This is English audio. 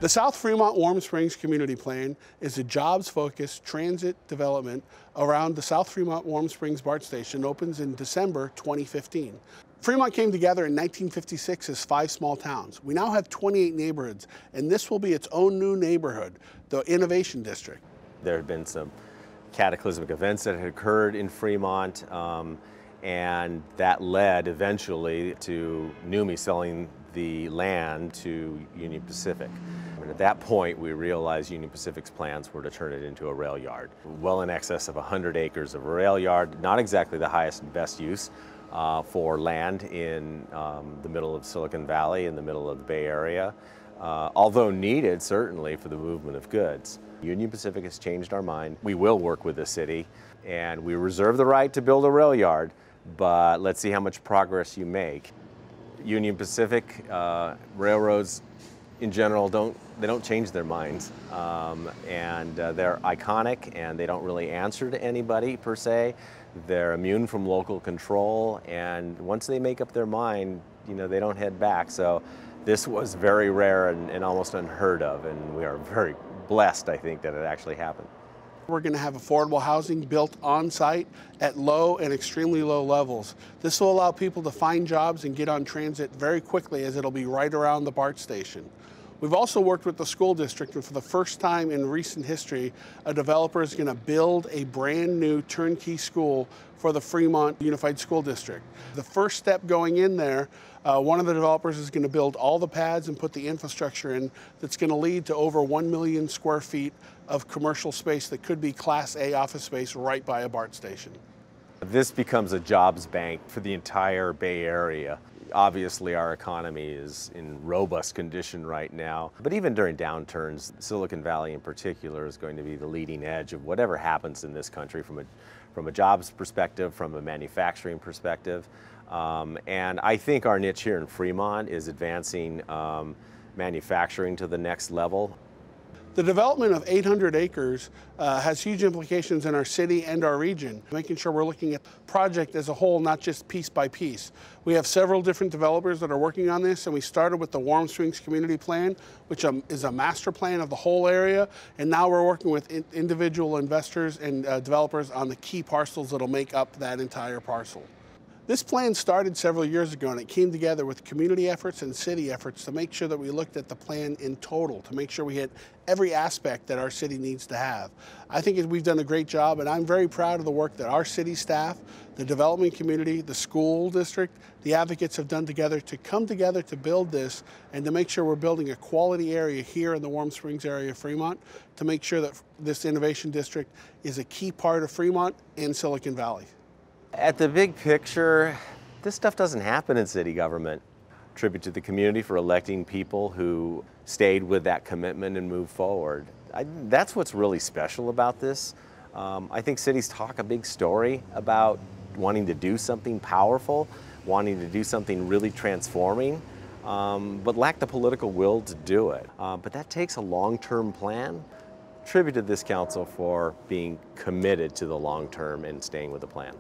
The South Fremont Warm Springs Community Plan is a jobs-focused transit development around the South Fremont Warm Springs BART station. Opens in December 2015. Fremont came together in 1956 as 5 small towns. We now have 28 neighborhoods, and this will be its own new neighborhood, the Innovation District. There had been some cataclysmic events that had occurred in Fremont, and that led eventually to NUMMI selling the land to Union Pacific. And at that point, we realized Union Pacific's plans were to turn it into a rail yard. Well in excess of 100 acres of a rail yard, not exactly the highest and best use for land in the middle of Silicon Valley, in the middle of the Bay Area, although needed certainly for the movement of goods. Union Pacific has changed our mind. We will work with the city, and we reserve the right to build a rail yard, but let's see how much progress you make. Union Pacific, railroads in general don't change their minds, and they're iconic, and they don't really answer to anybody per se. They're immune from local control, and once they make up their mind, you know, they don't head back. So this was very rare and almost unheard of, and we are very blessed, I think, that it actually happened. We're going to have affordable housing built on site at low and extremely low levels. This will allow people to find jobs and get on transit very quickly, as it'll be right around the BART station. We've also worked with the school district, and for the first time in recent history, a developer is going to build a brand new turnkey school for the Fremont Unified School District. The first step going in there, one of the developers is going to build all the pads and put the infrastructure in that's going to lead to over 1 million square feet of commercial space that could be Class A office space right by a BART station. This becomes a jobs bank for the entire Bay Area. Obviously, our economy is in robust condition right now, but even during downturns, Silicon Valley in particular is going to be the leading edge of whatever happens in this country from a jobs perspective, from a manufacturing perspective. And I think our niche here in Fremont is advancing manufacturing to the next level. The development of 800 acres has huge implications in our city and our region, making sure we're looking at the project as a whole, not just piece by piece. We have several different developers that are working on this, and we started with the Warm Springs Community Plan, which is a master plan of the whole area, and now we're working with individual investors and developers on the key parcels that'll make up that entire parcel. This plan started several years ago, and it came together with community efforts and city efforts to make sure that we looked at the plan in total, to make sure we hit every aspect that our city needs to have. I think we've done a great job, and I'm very proud of the work that our city staff, the development community, the school district, the advocates have done together to come together to build this and to make sure we're building a quality area here in the Warm Springs area of Fremont, to make sure that this innovation district is a key part of Fremont and Silicon Valley. At the big picture, this stuff doesn't happen in city government. Tribute to the community for electing people who stayed with that commitment and moved forward. That's what's really special about this. I think cities talk a big story about wanting to do something powerful, wanting to do something really transforming, but lack the political will to do it. But that takes a long-term plan. Tribute to this council for being committed to the long term and staying with the plan.